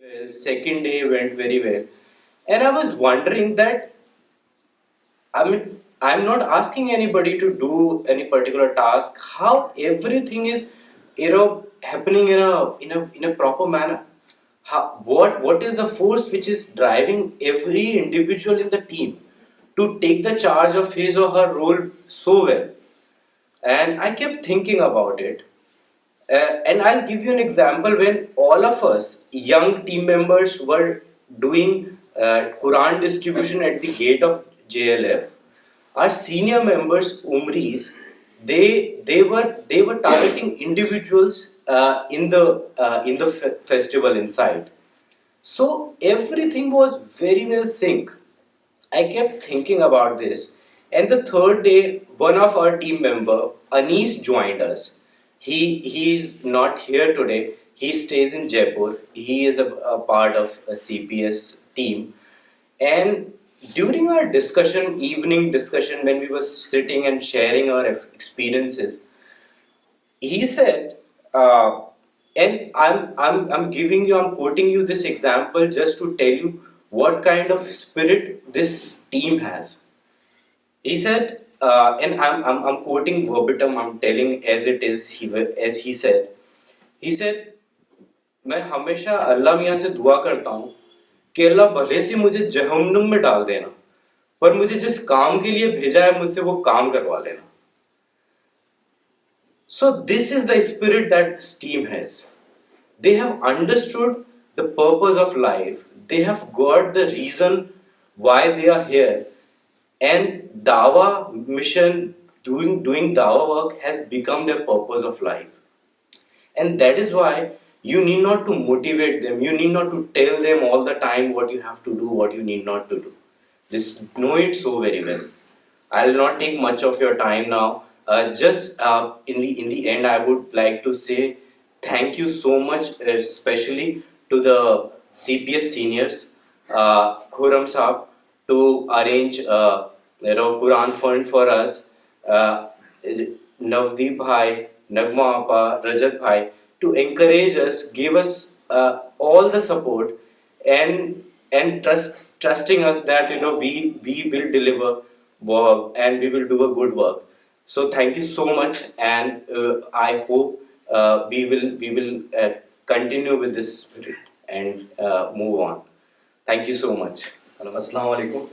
Well, second day went very well. And I was wondering that, I mean, I'm not asking anybody to do any particular task, how everything is, happening in a proper manner. What is the force which is driving every individual in the team to take the charge of his or her role so well? And I kept thinking about it. And I'll give you an example when all of us, young team members, were doing Quran distribution at the gate of JLF. Our senior members, Umris, they were targeting individuals in the festival inside. So everything was very well synced. I kept thinking about this, and the third day, one of our team member, Anis, joined us. He's not here today. He stays in Jaipur. He is a part of a CPS team, and during our discussion, evening discussion, when we were sitting and sharing our experiences, he said, and I'm giving you, I'm quoting you this example just to tell you what kind of spirit this team has. He said, and I'm quoting verbatim, I'm telling as it is, as he said, मैं हमेशा अल्लाह मियाँ से दुआ करता हूँ कि अल्लाह भले से मुझे जहन्नुम में डाल देना, पर मुझे जिस काम के लिए भेजा है मुझसे वो काम करवा देना. So this is the spirit that this team has. They have understood the purpose of life. They have got the reason why they are here. And Dawa mission, doing Dawa work has become their purpose of life. And that is why you need not to motivate them. You need not to tell them all the time what you have to do, what you need not to do. Just know it so very well. I'll not take much of your time now. Just in the end, I would like to say thank you so much, especially to the CPS seniors, Khurram Saab, to arrange Quran fund for us, Navdeep Bhai, Nagma Appa, Rajat Bhai, to encourage us, give us all the support, and trusting us that we will deliver work and we will do a good work. So thank you so much, and I hope we will continue with this spirit and move on. Thank you so much. अस्सलाम वालेकुम.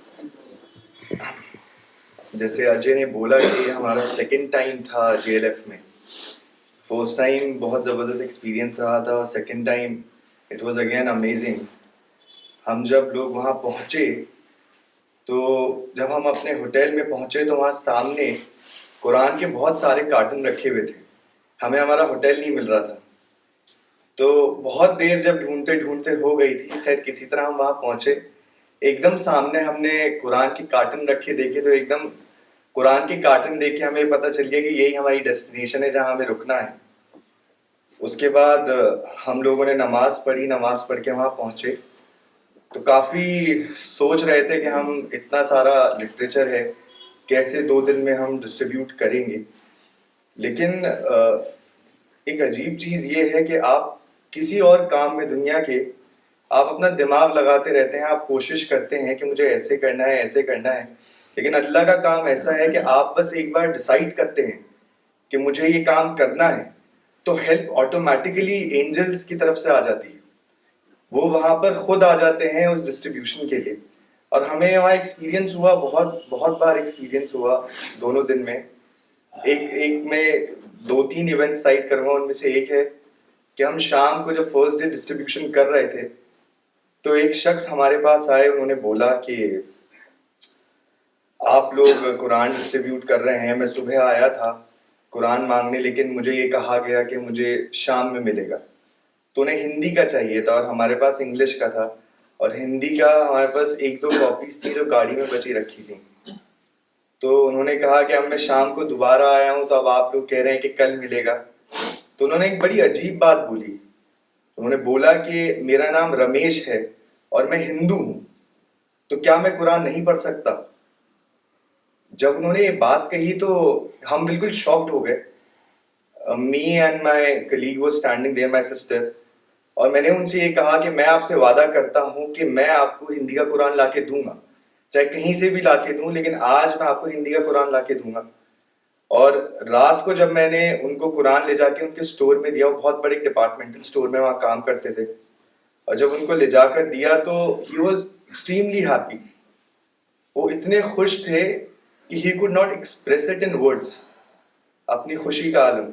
जैसे अजय ने बोला कि हमारा second time था JLF में. First time बहुत ज़बरदस्त एक्सपीरियंस रहा था और second time it was again amazing. हम जब लोग वहाँ पहुँचे तो जब हम अपने होटल में पहुँचे तो वहाँ सामने कुरान के बहुत सारे कार्टून रखे हुए थे. हमें हमारा होटल नहीं मिल रहा था, तो बहुत देर जब ढूंढते ढूंढते हो गई थी. खैर किसी तरह हम वहाँ पहुँचे. एकदम सामने हमने कुरान के कार्टून रखे देखे, तो एकदम कुरान के कार्टून देख के हमें पता चल गया कि यही हमारी डेस्टिनेशन है जहाँ हमें रुकना है. उसके बाद हम लोगों ने नमाज पढ़ी. नमाज पढ़ के वहाँ पहुँचे तो काफ़ी सोच रहे थे कि हम इतना सारा लिटरेचर है कैसे 2 दिन में हम डिस्ट्रीब्यूट करेंगे. लेकिन एक अजीब चीज़ ये है कि आप किसी और काम में दुनिया के आप अपना दिमाग लगाते रहते हैं, आप कोशिश करते हैं कि मुझे ऐसे करना है, ऐसे करना है. लेकिन अल्लाह का काम ऐसा है कि आप बस एक बार डिसाइड करते हैं कि मुझे ये काम करना है, तो हेल्प ऑटोमेटिकली एंजल्स की तरफ से आ जाती है. वो वहाँ पर खुद आ जाते हैं उस डिस्ट्रीब्यूशन के लिए. और हमें वहाँ एक्सपीरियंस हुआ, बहुत बहुत बार एक्सपीरियंस हुआ दोनों दिन में. एक में 2-3 इवेंट साइट करूँगा. उनमें से एक है कि हम शाम को जब फर्स्ट डे डिस्ट्रीब्यूशन कर रहे थे तो एक शख्स हमारे पास आए. उन्होंने बोला कि आप लोग कुरान डिस्ट्रीब्यूट कर रहे हैं. मैं सुबह आया था कुरान मांगने, लेकिन मुझे ये कहा गया कि मुझे शाम में मिलेगा. तो उन्हें हिंदी का चाहिए था और हमारे पास इंग्लिश का था. और हिंदी का हमारे पास 1-2 कॉपीज थी जो गाड़ी में बची रखी थी. तो उन्होंने कहा कि अब मैं शाम को दोबारा आया हूँ, तो अब आप लोग कह रहे हैं कि कल मिलेगा. तो उन्होंने एक बड़ी अजीब बात बोली. उन्होंने बोला कि मेरा नाम रमेश है और मैं हिंदू हूँ, तो क्या मैं कुरान नहीं पढ़ सकता? जब उन्होंने ये बात कही तो हम बिल्कुल शॉक्ड हो गए. Me and my colleague was standing there, my sister. اور میں نے ان سے یہ کہا کہ میں آپ سے وعدہ کرتا ہوں کہ میں آپ کو ہندی کا قرآن لا کے دوں گا, چاہے کہیں سے بھی لا کے دوں, لیکن آج میں آپ کو ہندی کا قرآن لا کے دوں گا. اور رات کو جب میں نے ان کو قرآن لے جا کے ان کے اسٹور میں دیا, وہ بہت بڑے ڈپارٹمنٹل اسٹور میں وہاں کام کرتے تھے, اور جب ان کو لے جا کر دیا تو ہی واز ایکسٹریملی ہیپی. وہ اتنے خوش تھے کہ he could not express it in words, اپنی خوشی کا عالم.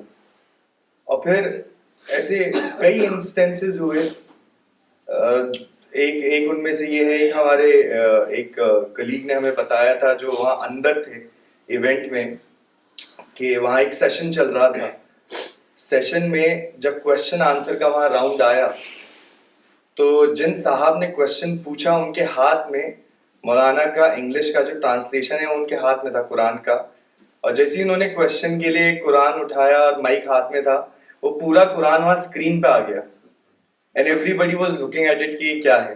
اور پھر ایسے کئی انسٹینسز ہوئے. ایک ان میں سے یہ ہے, ایک ہمارے ایک کلیگ نے ہمیں بتایا تھا جو وہاں اندر تھے ایونٹ میں, کہ وہاں ایک سیشن چل رہا تھا. سیشن میں جب کوشچن آنسر کا وہاں راؤنڈ آیا تو جن صاحب نے کوشچن پوچھا ان کے ہاتھ میں مولانا کا انگلش کا جو ٹرانسلیشن ہے ان کے ہاتھ میں تھا قرآن کا. اور جیسے ہی انہوں نے کوشچن کے لیے قرآن اٹھایا اور مائک ہاتھ میں تھا, وہ پورا قرآن وہاں اسکرین پہ آ گیا. And everybody was looking at it کہ یہ کیا ہے.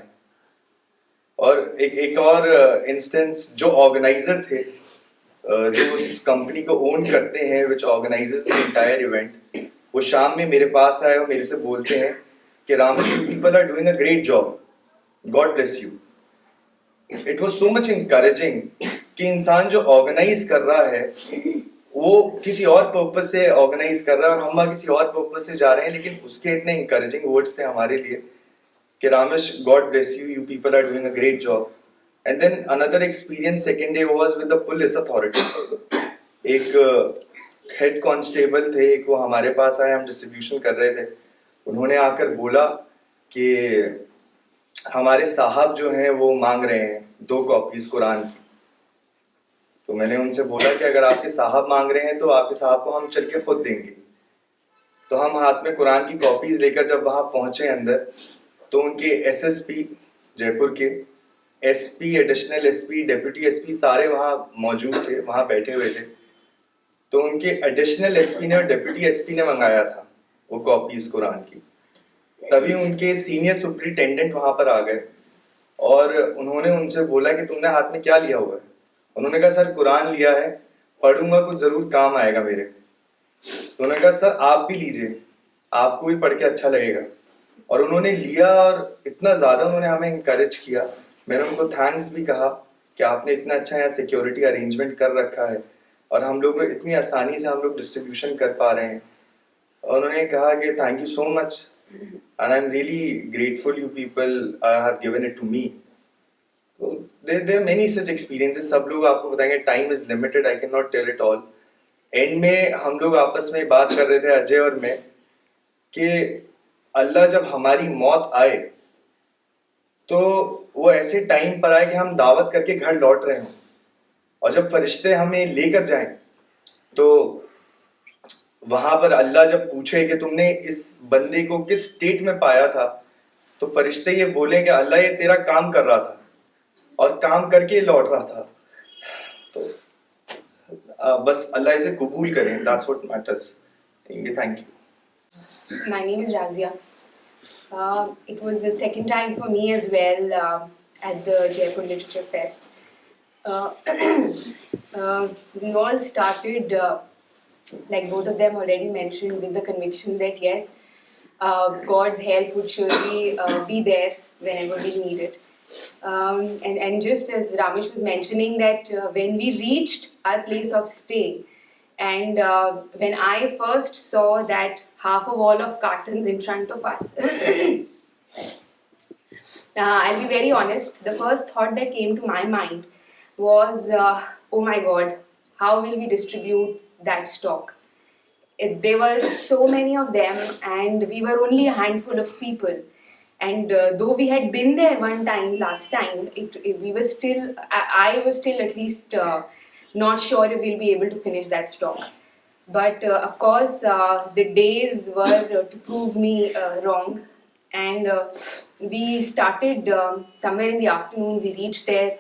اور ایک اور انسٹنس, جو آرگنائزر تھے, جو اس کمپنی کو اون کرتے ہیں وچ آرگنائزز دی انٹائر ایونٹ, وہ شام میں میرے پاس آئے اور میرے سے بولتے ہیں کہ Ramesh, you people are doing a great job, God bless you. It was so much encouraging کہ انسان جو آرگنائز کر رہا ہے وہ کسی اور پرپز سے آرگنائز کر رہا ہے, اور ہم کسی اور پرپز سے جا رہے ہیں, لیکن اس کے اتنے انکریجنگ ورڈز تھے ہمارے لیے کہ Ramesh, God bless you, you people are doing a great job. And then another experience second day was with the police authorities. ایک ہیڈ کانسٹیبل تھے, ایک وہ ہمارے پاس آئے, ہم ڈسٹریبیوشن کر رہے تھے. انہوں نے آ کر بولا کہ ہمارے صاحب جو ہیں وہ مانگ رہے ہیں 2 کاپیز قرآن کی. تو میں نے ان سے بولا کہ اگر آپ کے صاحب مانگ رہے ہیں تو آپ کے صاحب کو ہم چل کے خود دیں گے. تو ہم ہاتھ میں قرآن کی کاپیز لے کر جب وہاں پہنچے اندر, تو ان کے ایس ایس پی جے پور کے, S P, additional S P, deputy S P, سارے وہاں موجود تھے, وہاں بیٹھے ہوئے تھے. تو ان کے ایڈیشنل ایس پی نے اور ڈیپٹی ایس پی نے منگایا تھا وہ کاپیز قرآن کی. تبھی ان کے سینئر سپرنٹینڈنٹ وہاں پر آ گئے اور انہوں نے ان سے بولا کہ تم نے ہاتھ میں کیا لیا ہوا ہے. انہوں نے کہا سر قرآن لیا ہے, پڑھوں گا کچھ ضرور کام آئے گا میرے. تو انہوں نے کہا سر آپ بھی لیجئے, آپ کو بھی پڑھ کے اچھا لگے گا. اور انہوں نے لیا اور اتنا زیادہ انہوں نے ہمیں انکریج کیا. میں نے ان کو تھینکس بھی کہا کہ آپ نے اتنا اچھا یہاں سیکیورٹی ارینجمنٹ کر رکھا ہے اور ہم لوگ اتنی آسانی سے ہم لوگ ڈسٹریبیوشن کر پا رہے ہیں. اور انہوں نے کہا کہ thank you so much and I am really grateful you people have given it to me. there are many such experiences. سب لوگ آپ کو بتائیں گے, time is limited, I can not tell it all. And میں ہم لوگ آپس میں بات کر رہے تھے اجے اور میں کہ اللہ جب ہماری موت آئے تو وہ ایسے ٹائم پر آئے کہ ہم دعوت کر کے گھر لوٹ رہے ہوں, اور جب فرشتے ہمیں لے کر جائیں تو وہاں پر اللہ جب پوچھے کہ تم نے اس بندے کو کس اسٹیٹ میں پایا تھا, تو فرشتے یہ بولیں کہ اللہ یہ تیرا کام کر رہا تھا اور کام کر کے لوٹ رہا تھا. تو بس اللہ اسے قبول کریں, that's what matters. Thank you. My name is Razia. It was the second time for me as well at the Jaipur Literature Fest. We all started, like both of them already mentioned, with the conviction that yes, God's help would surely be there whenever we need it. And just as Ramesh was mentioning that when we reached our place of stay, and when I first saw that half a wall of cartons in front of us, I'll be very honest, the first thought that came to my mind was, oh my God, how will we distribute that stock? There were so many of them and we were only a handful of people. And though we had been there one time last time, we were still, I was still at least not sure if we'll be able to finish that stock. But of course, the days were to prove me wrong. And we started somewhere in the afternoon, we reached there.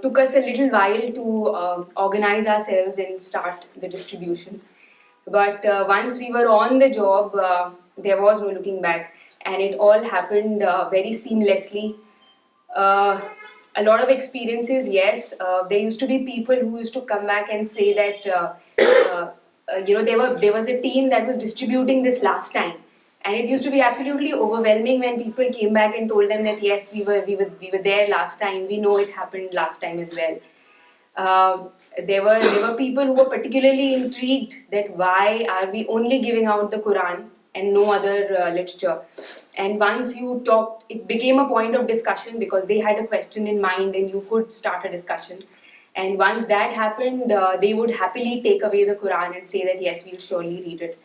Took us a little while to organize ourselves and start the distribution. But once we were on the job, there was no looking back. And it all happened very seamlessly. A lot of experiences, yes. There used to be people who used to come back and say that, there was a team that was distributing this last time. And it used to be absolutely overwhelming when people came back and told them that yes, we were there last time. We know it happened last time as well. There were people who were particularly intrigued that why are we only giving out the Quran and no other literature. And once you talked, it became a point of discussion because they had a question in mind and you could start a discussion. And once that happened, they would happily take away the Quran and say that yes, we'll surely read it.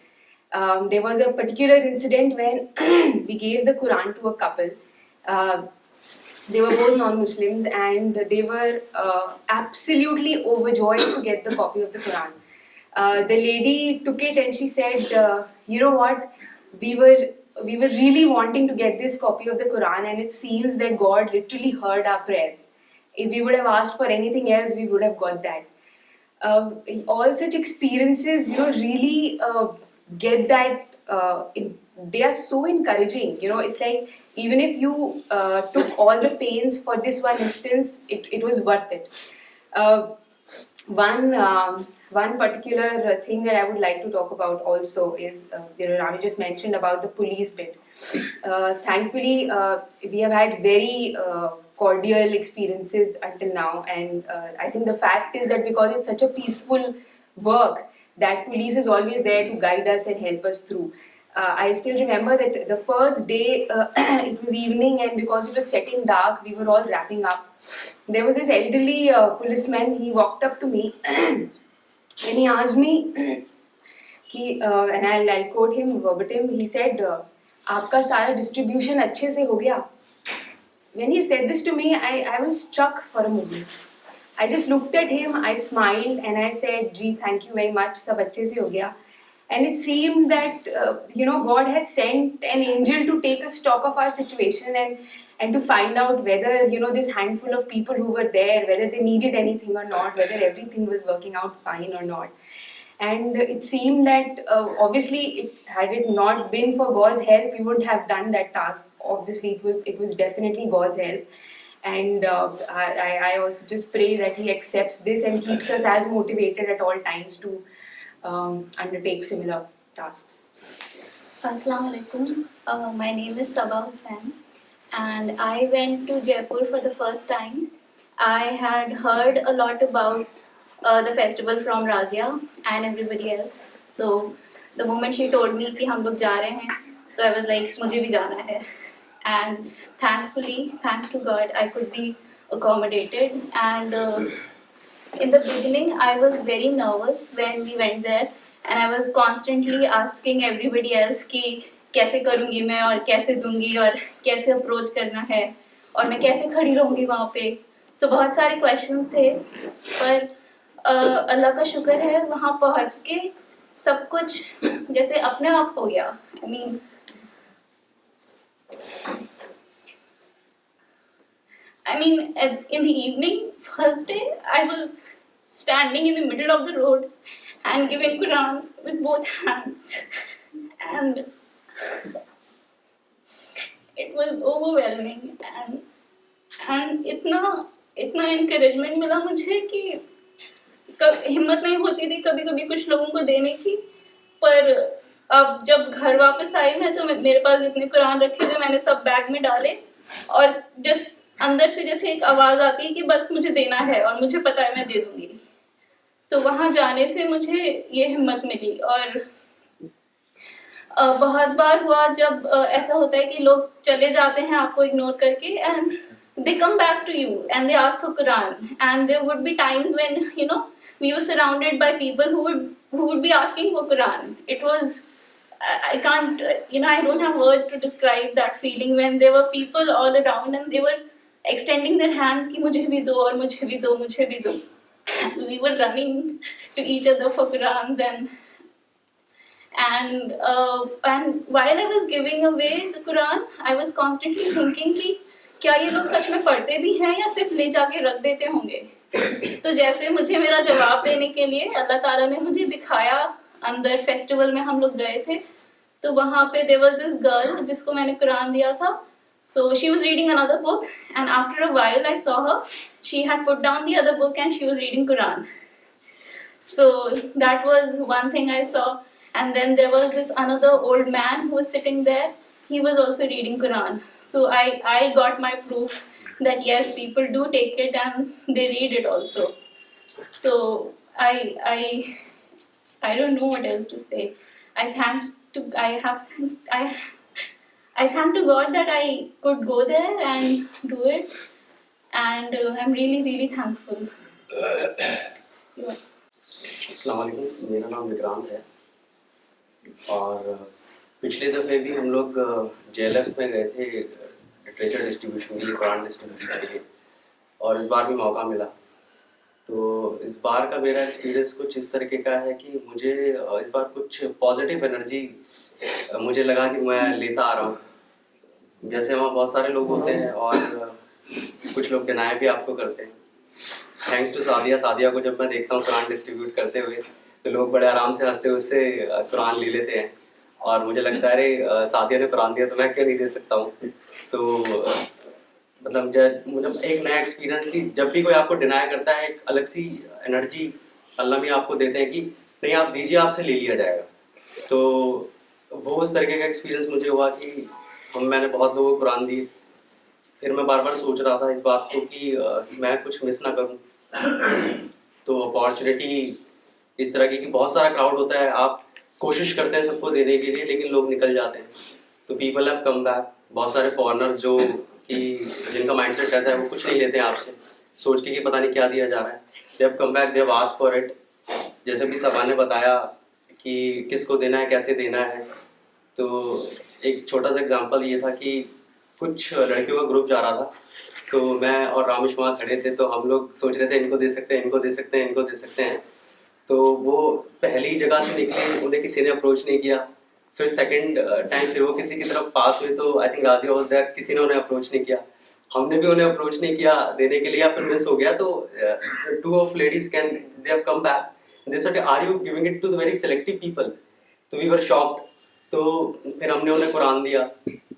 There was a particular incident when we gave the Quran to a couple. Uh, they were both non-Muslims and they were absolutely overjoyed to get the copy of the Quran. The lady took it and she said, "You know what? We were we were really wanting to get this copy of the Quran, and it seems that God literally heard our prayers. If we would have asked for anything else, we would have got that." All such experiences, really get that. They are so encouraging. It's like even if you took all the pains for this one instance, it was worth it. Uh, one particular thing that I would like to talk about also is, Rami just mentioned about the police bit. Thankfully, we have had very cordial experiences until now, and I think the fact is that because it's such a peaceful work, that police is always there to guide us and help us through. I still remember that the first day it was evening, and because it was setting dark, we were all wrapping up. There was this elderly policeman. He walked up to me and he asked me, and I'll quote him verbatim. He said, "आपका सारा distribution अच्छे से हो गया?" When he said this to me, I was struck for a moment. I just looked at him, I smiled, and I said, "Gee, thank you very much. सब अच्छे से हो गया." And it seemed that God had sent an angel to take a stock of our situation and to find out whether this handful of people who were there, whether they needed anything or not, whether everything was working out fine or not. And it seemed that obviously, had it not been for God's help, we wouldn't have done that task. Obviously, it was definitely God's help. And I also just pray that He accepts this and keeps us as motivated at all times to undertake similar tasks. Assalamu alaikum. My name is Sabah Hussain, and I went to Jaipur for the first time. I had heard a lot about the festival from Razia and everybody else. So the moment she told me कि हम लोग जा रहे हैं, so I was like मुझे भी जाना है. And thankfully, thanks to God, I could be accommodated. And in the beginning, I was very nervous when we went there, and I was constantly asking everybody else कि कैसे करूँगी मैं और कैसे दूँगी और कैसे अप्रोच करना है और मैं कैसे खड़ी रहूँगी वहाँ पे. So बहुत सारे questions थे, पर अल्लाह का शुक्र है वहाँ पहुँच के सब कुछ जैसे अपने आप हो गया. I mean, in the evening, first day, I was standing in the middle of the road and giving Quran with both hands. And it was overwhelming. And इतना encouragement मिला मुझे कि हिम्मत नहीं होती थी कभी कभी कुछ लोगों को देने की. पर अब जब घर वापस आई मैं, तो मेरे पास जितने कुरान रखे थे मैंने सब बैग में डाले, और जिस अंदर से जैसे एक आवाज आती है कि बस मुझे देना है और मुझे पता है मैं दे दूंगी. तो वहां जाने से मुझे ये हिम्मत मिली. और बहुत बार हुआ जब ऐसा होता है कि लोग चले जाते हैं आपको इग्नोर करके, and they come back to you and they ask for Quran. And there would be times when we were surrounded by people who would be asking for Quran. It was I can't I don't have words to describe that feeling when there were people all around and they were extending their hands कि मुझे भी दो और मुझे भी दो, मुझे भी दो. We were running to each other for Qurans, and while I was giving away the Quran, I was constantly thinking कि क्या ये लोग सच में पढ़ते भी हैं या सिर्फ ले जाके रख देते होंगे. तो जैसे मुझे मेरा जवाब देने के लिए अल्लाह ताला ने मुझे दिखाया, अंदर फेस्टिवल में हम लोग गए थे, तो वहाँ पे there was this girl जिसको मैंने कुरान दिया था. So she was reading another book, and after a while I saw her. She had put down the other book and she was reading Quran. So that was one thing I saw. And then there was this another old man who was sitting there. He was also reading Quran. So I got my proof that yes, people do take it and they read it also. So I don't know what else to say. I thanks to I have thanks I thank to God that I could go there and do it, and I'm really thankful. Yeah. अस्सलाम वालेकुम, मेरा नाम विक्रांत है और पिछले दफ़े भी हम लोग JLF में गए थे लिटरेचर डिस्ट्रीब्यूशन के लिए, कुरान डिस्ट्रीब्यूशन के लिए, और इस बार भी मौका मिला। तो इस बार का मेरा एक्सपीरियंस कुछ इस तरीके का है कि मुझे इस बार कुछ पॉजिटिव एनर्जी मुझे लगा कि मैं लेता आ रहा हूँ। जैसे वहाँ बहुत सारे लोग होते हैं और कुछ लोग डिनाई भी आपको करते हैं। थैंक्स टू सादिया को जब मैं देखता हूँ कुरान डिस्ट्रीब्यूट करते हुए तो लोग बड़े आराम से हंसते उससे कुरान ले लेते हैं और मुझे लगता है अरे सादिया ने कुरान दिया तो मैं क्यों नहीं दे सकता हूँ। तो मतलब एक नया एक्सपीरियंस कि जब भी कोई आपको डिनाई करता है एक अलग सी एनर्जी अल्लाह भी आपको देते हैं कि नहीं आप दीजिए, आपसे ले लिया जाएगा। तो वो उस तरीके का एक्सपीरियंस मुझे हुआ कि मैंने बहुत लोगों को कुरान दिए। फिर मैं बार बार सोच रहा था इस बात को कि मैं कुछ मिस ना करूं। तो अपॉर्चुनिटी इस तरह की कि बहुत सारा क्राउड होता है, आप कोशिश करते हैं सबको देने के लिए लेकिन लोग निकल जाते हैं। तो पीपल हैव कम बैक। बहुत सारे फॉरेनर्स जो कि जिनका माइंडसेट रहता है वो कुछ नहीं लेते हैं आपसे, सोच के कि पता नहीं क्या दिया जा रहा है। दे have come back, they have asked for it. जैसे भी सबा ने बताया कि किसको देना है, कैसे देना है। तो एक छोटा सा एग्जांपल ये था कि कुछ लड़कियों का ग्रुप जा रहा था, तो मैं और रामेश वहाँ खड़े थे, तो हम लोग सोच रहे थे इनको दे सकते हैं, इनको दे सकते हैं, इनको दे सकते हैं। तो वो पहली जगह से निकले, उन्हें किसी ने अप्रोच नहीं किया। फिर सेकंड टाइम फिर वो किसी की तरफ पास हुए, तो I think Rajiya was there, किसी ने उन्हें अप्रोच नहीं किया। हमने भी उन्हें अप्रोच नहीं किया देने के लिए, या फिर मिस हो गया। तो two of ladies can they have come back, they said are you giving it to the very selective people. तो वी वर शॉक्ड। तो फिर हमने उन्हें कुरान दिया,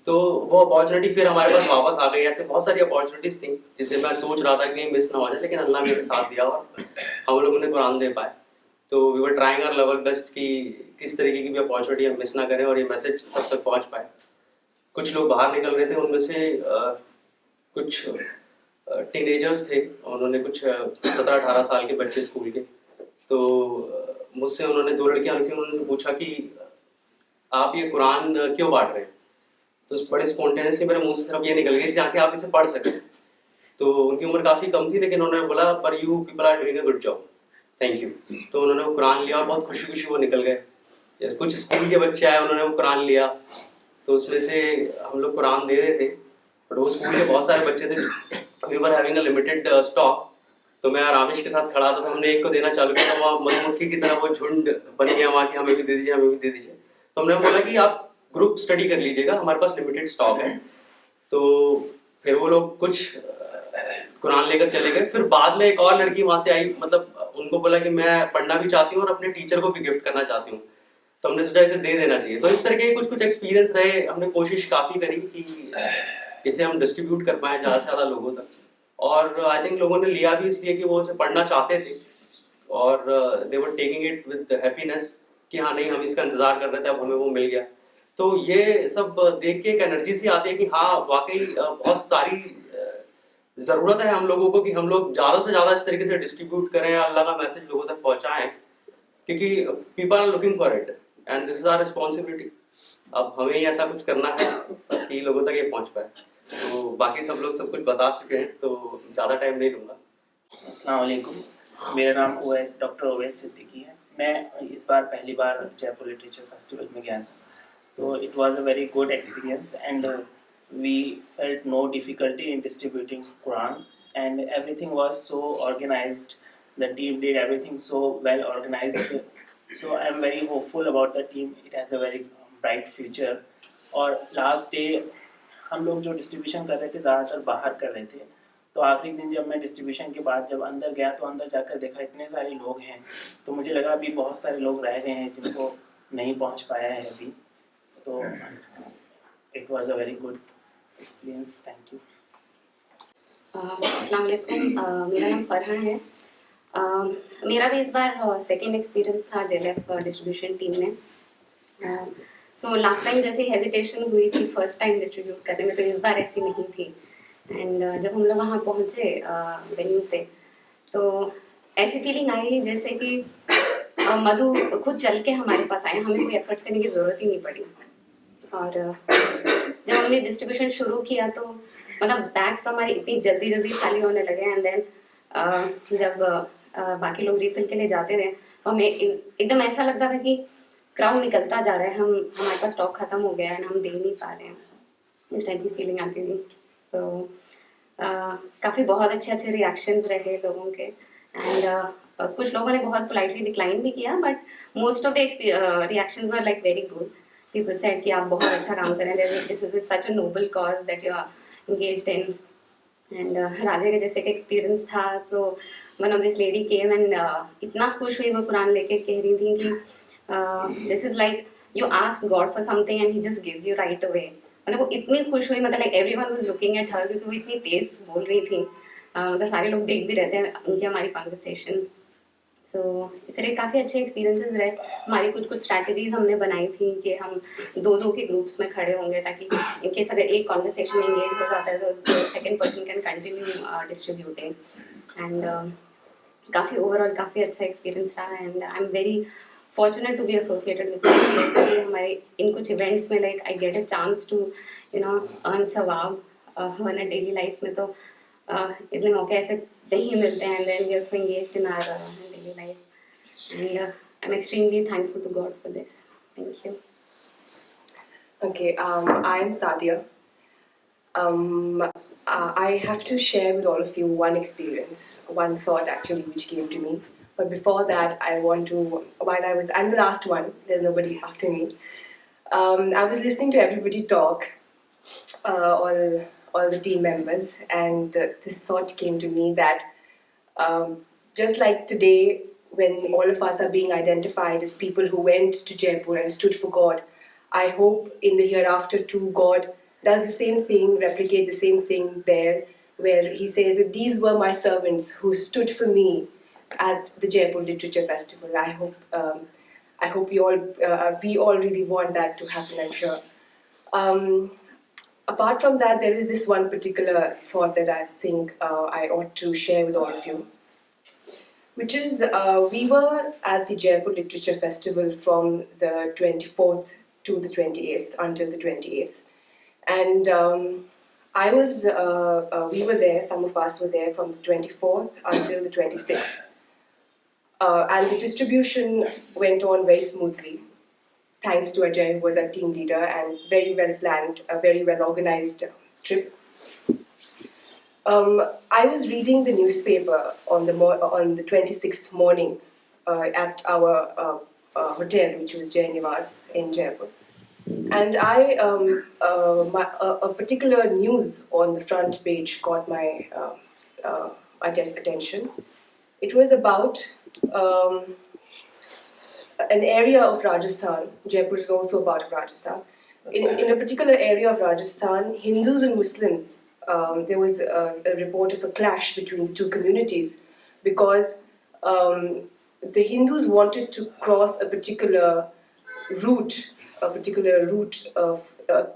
तो वो अपॉर्चुनिटी फिर हमारे पास वापस आ गई। ऐसे बहुत सारी अपॉर्चुनिटीज थी जिसे मैं सोच रहा था कि कहीं मिस ना हो जाए, लेकिन अल्लाह ने मेरे साथ दिया और हम लोग उन्हें कुरान दे पाए। तो we were trying our level best कि किस तरीके की भी अपॉर्चुनिटी हम मिस ना करें और ये मैसेज सब तक पहुंच पाए। कुछ लोग बाहर निकल रहे थे, उनमें से कुछ टीनेजर्स थे, उन्होंने कुछ 17-18 साल के बच्चे स्कूल के। तो मुझसे उन्होंने, 2 लड़कियां थी, उन्होंने पूछा कि आप ये कुरान क्यों बांट रहे हैं। तो बड़े स्पॉन्टेनियसली मेरे मुंह से सिर्फ ये निकल गया जाके आप इसे पढ़ सकें। तो उनकी उम्र काफ़ी कम थी, लेकिन उन्होंने बोला पर you people are doing a good job, thank you. तो उन्होंने वो कुरान लिया और बहुत खुशी खुशी वो निकल गए। कुछ स्कूल के बच्चे आए, उन्होंने वो कुरान लिया। तो उसमें से हम लोग कुरान दे रहे थे, बट वो स्कूल के बहुत सारे बच्चे थे, we were having a limited stock. तो मैं रामेश के साथ खड़ा था, तो हमने एक को देना चालू किया, तो वहाँ मधुमक्खी की तरह वो झुंड बन गया वहाँ कि हमें भी दे दीजिए, हमें भी दे दीजिए। तो हमने बोला कि आप ग्रुप स्टडी कर लीजिएगा, हमारे पास लिमिटेड स्टॉक है। तो फिर वो लोग कुछ कुरान लेकर चले गए। फिर बाद में एक और लड़की वहाँ से आई, मतलब उनको बोला कि मैं पढ़ना भी चाहती हूँ और अपने टीचर को भी गिफ्ट करना चाहती हूँ। तो हमने सोचा इसे दे देना चाहिए। तो इस तरह के कुछ कुछ एक्सपीरियंस रहे। हमने कोशिश काफ़ी करी कि इसे हम डिस्ट्रीब्यूट कर पाएँ ज़्यादा से ज़्यादा लोगों तक। और आई थिंक लोगों ने लिया भी इसलिए कि वो उसे पढ़ना चाहते थे और they were taking it with happiness कि हाँ नहीं, हम इसका इंतज़ार कर रहे थे, अब हमें वो मिल गया। तो ये सब देख के एक एनर्जी सी आती है कि हाँ वाकई बहुत सारी ज़रूरत है हम लोगों को कि हम लोग ज़्यादा से ज़्यादा इस तरीके से डिस्ट्रीब्यूट करें, अल्लाह का मैसेज लोगों तक पहुँचाएँ, क्योंकि people are looking for it and this is our responsibility. अब हमें ही ऐसा कुछ करना है कि लोगों तक ये पहुँच पाए। तो बाकी सब लोग सब कुछ बता चुके हैं, तो ज़्यादा टाइम नहीं लूँगा। अस्सलाम वालेकुम, मेरा नाम डॉक्टर ओवैस सिद्दीकी है। मैं इस बार पहली बार जयपुर लिटरेचर फेस्टिवल में गया था, तो it was a very good experience and we felt no difficulty in distributing Quran and everything was so organized, the team did everything so well organized, so I am very hopeful about the team, it has a very bright future. और last day हम लोग जो distribution कर रहे थे ज़्यादातर बाहर कर रहे थे, तो आखिरी दिन जब मैं डिस्ट्रीब्यूशन के बाद जब अंदर गया तो अंदर जाकर देखा इतने सारे लोग हैं, तो मुझे लगा अभी बहुत सारे लोग रह गए हैं जिनको नहीं पहुंच पाया है अभी। तो it was a very good experience, thank you. अस्सलाम वालेकुम, मेरा नाम फरहान है। मेरा भी इस बार सेकंड एक्सपीरियंस था जेलेफ डिस्ट्रीब्यूशन टीम में। सो लास्ट टाइम जैसे हेजिटेशन हुई थी फर्स्ट टाइम डिस्ट्रीब्यूट करने में, तो इस बार ऐसी नहीं थी. एंड जब हम लोग वहाँ पहुँचे वेन्यू पे, तो ऐसी फीलिंग आई जैसे कि मधु खुद चल के हमारे पास आए, हमें कोई एफर्ट्स करने की ज़रूरत ही नहीं पड़ी. और जब हमने डिस्ट्रीब्यूशन शुरू किया तो मतलब बैग्स तो हमारे इतनी जल्दी जल्दी खाली होने लगे. एंड देन जब बाकी लोग रिफिल के लिए जाते थे तो हमें एकदम ऐसा लगता था कि क्राउड निकलता जा रहा है, हमारे पास स्टॉक खत्म हो गया है और हम दे नहीं पा रहे हैं. इस टाइप की फीलिंग आती थी. तो काफ़ी बहुत अच्छे अच्छे रिएक्शंस रहे लोगों के. एंड कुछ लोगों ने बहुत पोलाइटली डिक्लाइन भी किया, but most of the reactions were like very good. People said कि आप बहुत अच्छा काम कर रहे हैं, this is such a noble cause that you are engaged in. And Radhe का जैसे एक एक्सपीरियंस था, so one of this lady came and इतना खुश हुई वो कुरान लेके, कह रही थी कि this is like you ask God for something and he just gives you right away. मतलब वो इतनी खुश हुई, मतलब like everyone was looking at her, क्योंकि वो इतनी तेज बोल रही थी. मतलब सारे लोग देख भी रहते हैं उनकी हमारी कॉन्वर्सेशन. सो इसलिए काफ़ी अच्छे एक्सपीरियंसेस रहे. हमारी कुछ कुछ स्ट्रैटेजीज हमने बनाई थी कि हम दो दो के ग्रुप्स में खड़े होंगे, ताकि इन केस अगर एक कॉन्वर्सेशन एंगेज हो जाता है तो second person can continue distributing. And काफ़ी ओवरऑल काफ़ी अच्छा एक्सपीरियंस रहा. And I am very fortunate to be associated with CPS. हमारे इन कुछ इवेंट्स में like I get a chance to earn सवाब वन अ डेली लाइफ में. तो इतने मौके ऐसे नहीं मिलते हैं. And then we are so engaged in our daily life. And I am extremely thankful to God for this. Thank you. Okay, I am Sadia. I have to share with all of you one experience, one thought actually, which came to me. But before that, I want to, I'm the last one, there's nobody after me. I was listening to everybody talk, all the team members, and this thought came to me that just like today, when all of us are being identified as people who went to Jaipur and stood for God, I hope in the hereafter too God does the same thing, replicate the same thing there, where he says that these were my servants who stood for me at the Jaipur Literature Festival. I hope we all really want that to happen, I'm sure. Apart from that, there is this one particular thought that I think I ought to share with all of you, which is we were at the Jaipur Literature Festival from the 24th to the 28th, until the 28th. And we were there, some of us were there from the 24th until the 26th. And the distribution went on very smoothly, thanks to Ajay, who was our team leader, and very well planned, a very well organized trip. I was reading the newspaper on the 26th morning at our hotel, which was Jai Nivas in Jaipur. And a particular news on the front page caught my attention. It was about an area of Rajasthan. Jaipur is also a part of Rajasthan. In a particular area of Rajasthan, Hindus and Muslims, there was a report of a clash between the two communities, because the Hindus wanted to cross a particular route of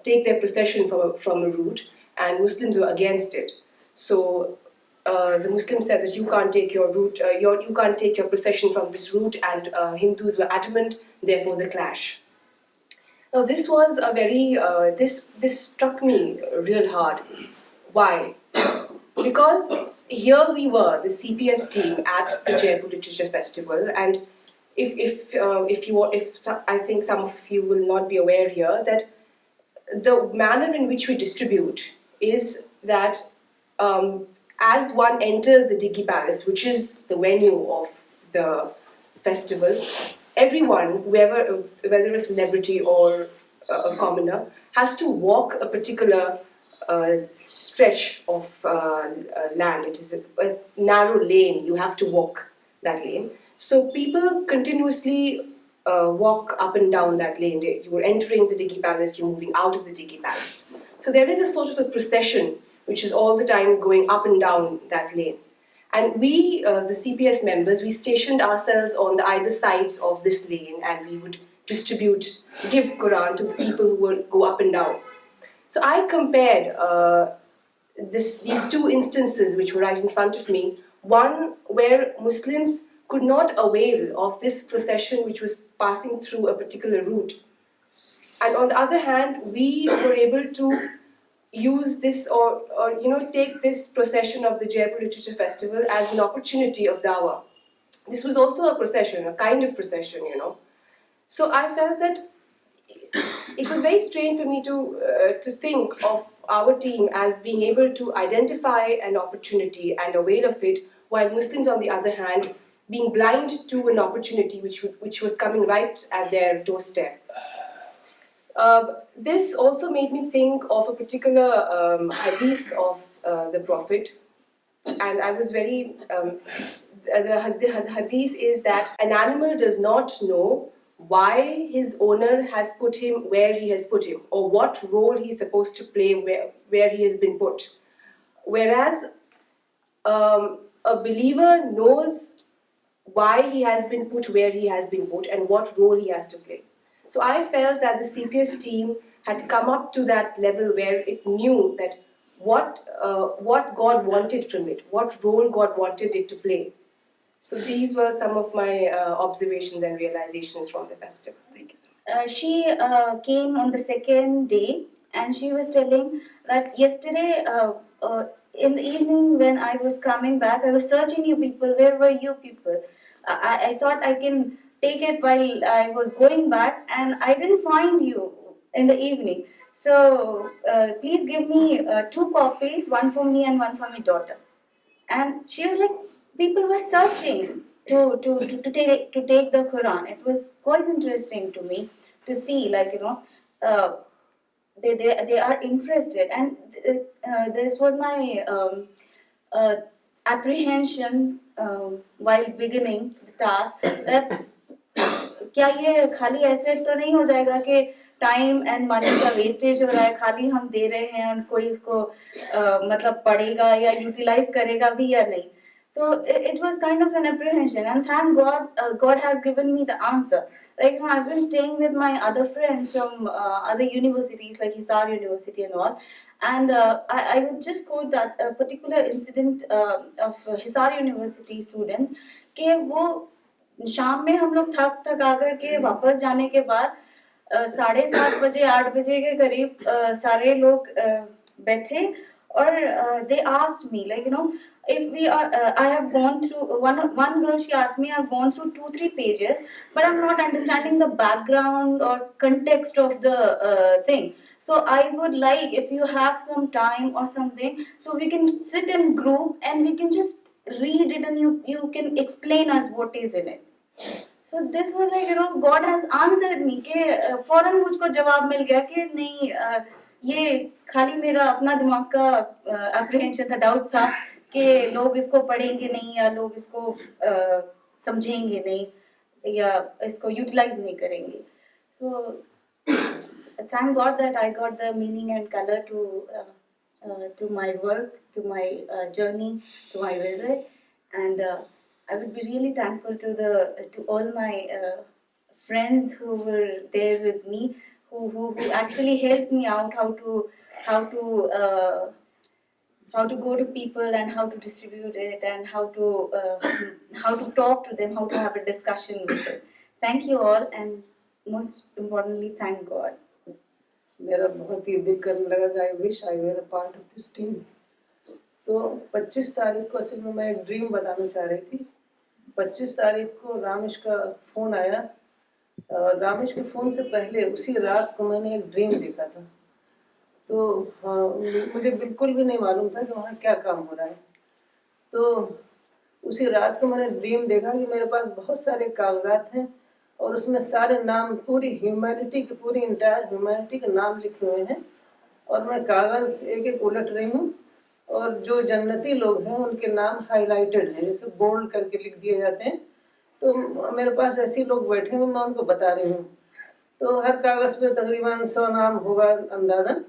take their procession from a route, and Muslims were against it. So the Muslims said that you can't take your route, you can't take your procession from this route, and Hindus were adamant. Therefore, the clash. Now, this was a very this struck me real hard. Why? Because here we were, the CPS team at the Jaipur Literature Festival, and if I think some of you will not be aware here that the manner in which we distribute is that as one enters the Diggy Palace, which is the venue of the festival, everyone, whether a celebrity or a commoner, has to walk a particular stretch of land. It is a narrow lane. You have to walk that lane. So people continuously walk up and down that lane. You're entering the Diggy Palace, you're moving out of the Diggy Palace. So there is a sort of a procession which is all the time going up and down that lane. And we, the CPS members, we stationed ourselves on the either sides of this lane, and we would give Quran to the people who will go up and down. So I compared these two instances which were right in front of me. One where Muslims could not avail of this procession which was passing through a particular route. And on the other hand, we were able to use this or take this procession of the Jaipur Literature Festival as an opportunity of dawah. This was also a procession, a kind of procession. So I felt that it was very strange for me to think of our team as being able to identify an opportunity and avail of it, while Muslims, on the other hand, being blind to an opportunity which was coming right at their doorstep. This also made me think of a particular hadith of the Prophet, and I was very. The hadith is that an animal does not know why his owner has put him where he has put him, or what role he's supposed to play where he has been put. Whereas a believer knows why he has been put where he has been put and what role he has to play. So I felt that the CPS team had come up to that level where it knew that what God wanted from it, what role God wanted it to play. So these were some of my observations and realizations from the festival. Thank you so much. She came on the second day and she was telling that yesterday in the evening when I was coming back, I was searching you people. Where were you people? I thought I can take it while I was going back, and I didn't find you in the evening. So please give me 2 copies, one for me and one for my daughter. And she was like, people were searching to take the Quran. It was quite interesting to me to see, like, they are interested, and this was my uh, apprehension while beginning the task, that क्या ये खाली ऐसे तो नहीं हो जाएगा कि time and money का वेस्टेज हो रहा है, खाली हम दे रहे हैं और कोई उसको मतलब पढ़ेगा या यूटिलाइज करेगा भी या नहीं. So it was kind of an apprehension, and thank God, God has given me the answer. Like, I've been staying with my other friends from other universities like Hisar University and all, and I would just quote that particular incident of Hisar University students कि वो शाम में हम लोग थक थका करके वापस जाने के बाद 7:30 बजे 8 बजे के करीब सारे लोग बैठे और they asked me, like, if we are I have gone through one girl, she asked me, I've gone through 2-3 pages, but I'm not understanding the background or context of the thing. So I would like, if you have some time or something, so we can sit in group and we can just read it and you can explain us what is in it. So this was like, God has answered me कि फौरन मुझको जवाब मिल गया कि नहीं, ये खाली मेरा अपना दिमाग का apprehension था, doubt था कि लोग इसको पढ़ेंगे नहीं या लोग इसको समझेंगे नहीं या इसको utilize नहीं करेंगे. So thank God that I got the meaning and color to my work, to my journey, to my visit, and I would be really thankful to all my friends who were there with me, who actually helped me out how to how to go to people and how to distribute it and how to talk to them, how to have a discussion with them. Thank you all, and most importantly, thank God. मेरा बहुत ही दिल करने लगा कि I wish I were a part of this team. तो 25 तारीख को असल में मैं एक ड्रीम बताना चाह रही थी. 25 तारीख को रामेश का फ़ोन आया. रामेश के फ़ोन से पहले उसी रात को मैंने एक ड्रीम देखा था. तो मुझे बिल्कुल भी नहीं मालूम था कि वहाँ क्या काम हो रहा है. तो उसी रात को मैंने ड्रीम देखा कि मेरे पास बहुत सारे कागजात हैं और उसमें सारे नाम, पूरी ह्यूमैनिटी के, पूरी इंटायर ह्यूमैनिटी के नाम लिखे हुए हैं और मैं कागज़ एक एक उलट रही हूँ और जो जन्नती लोग हैं उनके नाम हाईलाइटेड हैं, जैसे बोल्ड करके लिख दिए जाते हैं. तो मेरे पास ऐसे लोग बैठे हैं, मैं उनको बता रही हूँ. तो हर कागज़ पे तकरीबन 100 नाम होगा अंदाज़न,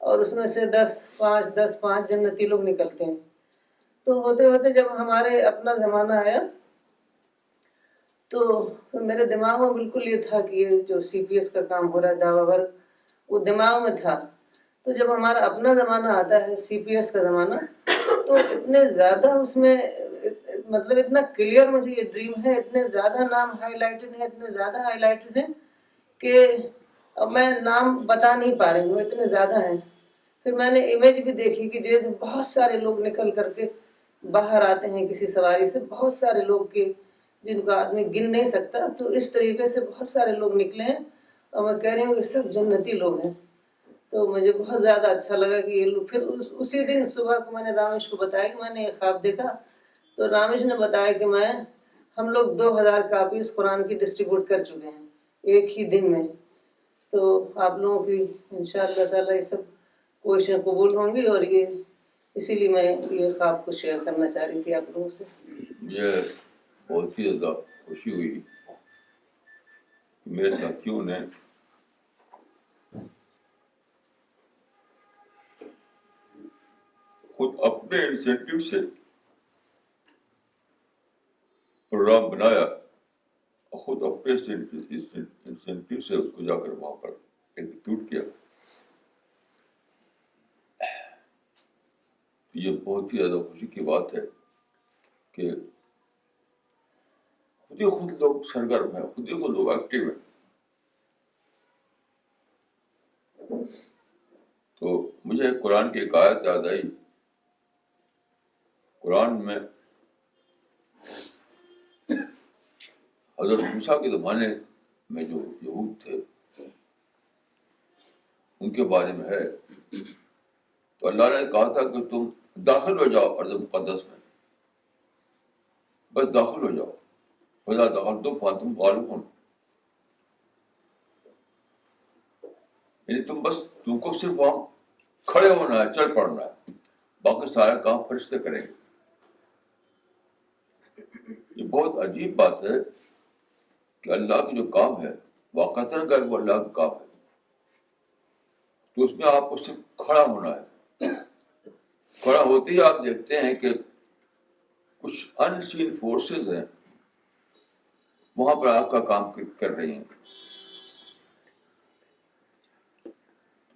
और उसमें से 10-5 जन्नती लोग निकलते हैं. तो होते होते जब हमारे अपना ज़माना आया تو میرے دماغ میں بالکل یہ تھا کہ یہ جو CPS کا کام ہو رہا ہے دعوی ورک وہ دماغ میں تھا. تو جب ہمارا اپنا زمانہ آتا ہے CPS کا زمانہ تو اتنے زیادہ اس میں مطلب اتنا کلیئر مجھے یہ ڈریم ہے, اتنے زیادہ نام ہائی لائٹڈ ہیں, اتنے زیادہ ہائی لائٹڈ ہیں کہ اب میں نام بتا نہیں پا رہی ہوں, اتنے زیادہ ہیں. پھر میں نے امیج بھی دیکھی کہ جیسے بہت سارے لوگ نکل کر کے باہر آتے ہیں کسی سواری سے, بہت سارے لوگ کے جن کا آدمی گن نہیں سکتا. تو اس طریقے سے بہت سارے لوگ نکلے ہیں اور میں کہہ رہی ہوں یہ سب جنتی لوگ ہیں. تو مجھے بہت زیادہ اچھا لگا کہ یہ لوگ پھر اسی دن صبح کو میں نے رامیش کو بتایا کہ میں نے یہ خواب دیکھا. تو رامیش نے بتایا کہ ہم لوگ 2000 کاپیز قرآن کی ڈسٹریبیوٹ کر چکے ہیں ایک ہی دن میں. تو آپ لوگوں کی انشاءاللہ تعالیٰ یہ سب کوششیں قبول ہوں گی, اور یہ اسی لیے میں یہ خواب کو شیئر کرنا چاہ رہی تھی آپ لوگوں سے. مجھے بہت ہی زیادہ خوشی ہوئی کہ میرے ساتھیوں نے خود اپنے انسینٹیو سے پروگرام بنایا اور خود اپنے انسینٹیو سے اس کو جا کر وہاں پر ایگزیکیوٹ کیا. یہ بہت ہی زیادہ خوشی کی بات ہے کہ خود لوگ سرگرم ہیں, خود ہی خود لوگ ایکٹیو ہیں. تو مجھے قرآن کی ایک آیت یاد آئی. قرآن میں حضرت موسیٰ کے زمانے میں جو یہود تھے ان کے بارے میں ہے. تو اللہ نے کہا تھا کہ تم داخل ہو جاؤ ارض مقدس میں, بس داخل ہو جاؤ. فَإِذَا دَخَلْتُمْ فَأَنْتُمْ غَالِبُونَ, یعنی تم کو صرف وہاں کھڑے ہونا ہے, چل پڑنا ہے, باقی سارا کام فرشتے کریں گے. یہ بہت عجیب بات ہے کہ اللہ کی جو کام ہے واقعتاً اگر وہ اللہ کا کام ہے تو اس میں آپ کو صرف کھڑا ہونا ہے. کھڑا ہوتے ہی آپ دیکھتے ہیں کہ کچھ ان سین فورسز ہیں وہاں پر آپ کا کام کر رہی ہیں.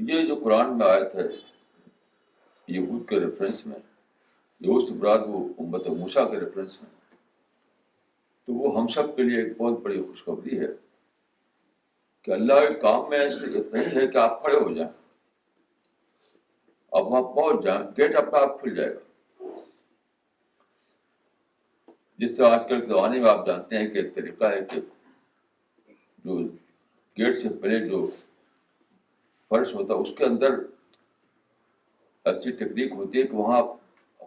یہ جو قرآن میں آیت ہے یہود کے ریفرنس میں, یہود سے مراد وہ امت موسیٰ کے ریفرنس میں, تو وہ ہم سب کے لیے ایک بہت بڑی خوشخبری ہے کہ اللہ کے کام میں ایسے نہیں ہے کہ آپ کھڑے ہو جائیں, آپ وہاں پہنچ جائیں, گیٹ اپنا آپ کھل جائے گا. جس طرح آج کل کے زمانے میں آپ جانتے ہیں کہ ایک طریقہ ہے کہ جو گیٹ سے پہلے جو فرش ہوتا ہے اس کے اندر ایسی ٹیکنیک ہوتی ہے کہ وہاں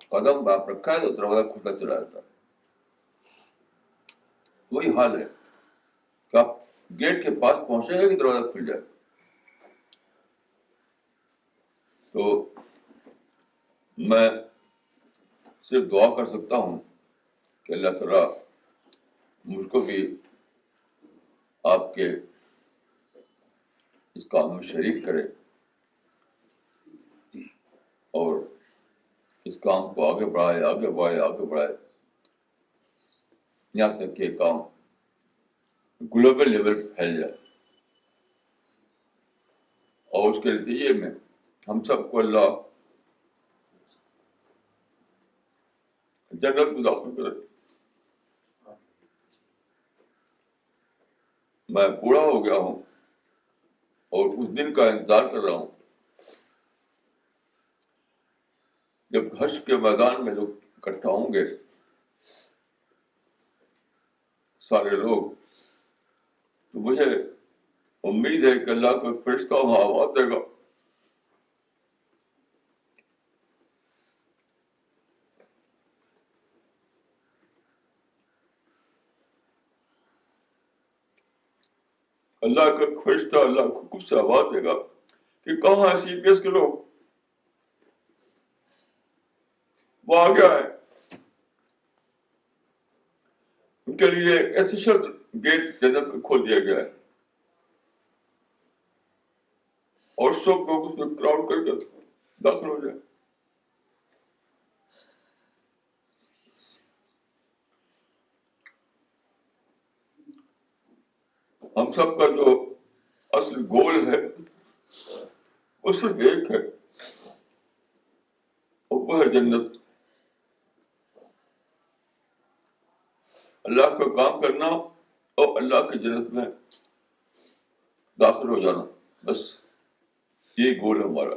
قدم آپ رکھا ہے تو دروازہ کھلتا چلا جاتا ہے. وہی حال ہے کہ آپ گیٹ کے پاس پہنچیں گے کہ دروازہ کھل جائے. تو میں صرف دعا کر سکتا ہوں کہ اللہ تعالیٰ مجھ کو بھی آپ کے اس کام میں شریک کرے اور اس کام کو آگے بڑھائے یہاں تک کہ کام گلوبل لیول پہ پھیل جائے. اور اس کے نتیجے میں ہم سب کو اللہ جنت میں داخل کرے. میں بوڑھا ہو گیا ہوں اور اس دن کا انتظار کر رہا ہوں جب حشر کے میدان میں لوگ اکٹھا ہوں گے سارے لوگ, تو مجھے امید ہے کہ اللہ کا فرشتہ وہاں آواز دے گا, اللہ کا فرشتہ اللہ کو کچھ سے آواز دے گا کہ کہاں ہے CPS کے لوگ, وہ آ گیا ہے. ان کے لیے ایسیشل گیٹ جنت کو کھول دیا گیا ہے اور سب لوگ اس میں کراؤڈ کر کے داخل ہو جائے. سب کا جو اصل گول ہے وہ صرف ایک ہے، وہ ہے جنت. اللہ کا کام کرنا اور اللہ کی جنت میں داخل ہو جانا، بس یہ گول ہے ہمارا.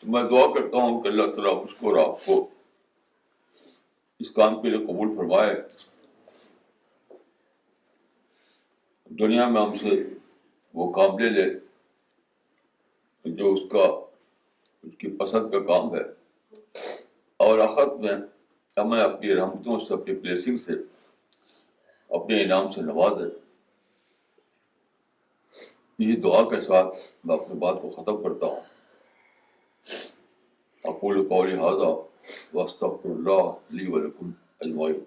میں دعا کرتا ہوں کہ اللہ تعالیٰ مجھ کو اور آپ کو اس کام کے لیے قبول فرمائے. دنیا میں ہم سے وہ کام لے لے جو اس کی پسند کا کام ہے، اور آخرت میں ہمیں اپنی رحمتوں سے، اپنی بلیسنگ سے، اپنے انعام سے نوازے. یہ دعا کے ساتھ میں اپنی بات کو ختم کرتا ہوں. اقول قولی ھذا واستغفر اللہ لی ولکم اجمعین.